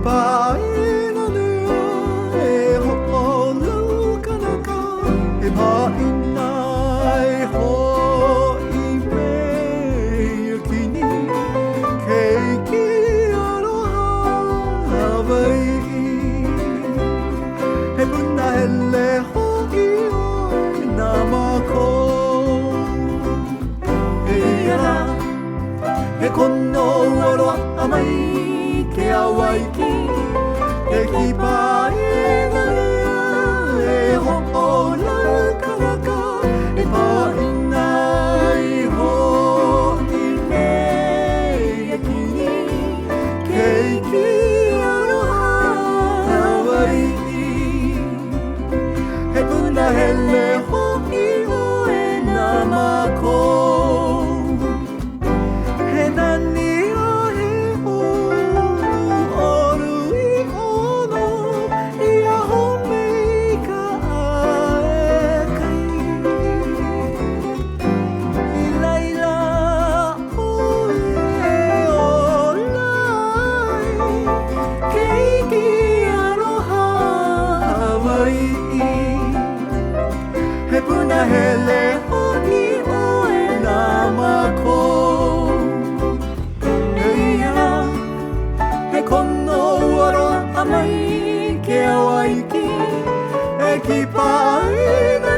pae na nea e ho'olau kanaka e pae nai ho'i me yakini keiki aloha Hawai'i he puna hele ho'i oi nā mako e iara he kono aroa amai Keawaiki e ki pae na lea e ho'olau kanaka e pae nai ho'i me yakini keiki aloha Hawai'i he puna hele ho'i oi nā mako he nani he puna hele ho'i oi nā mako he ia he kono aroa amai Keawaiki e ki pae na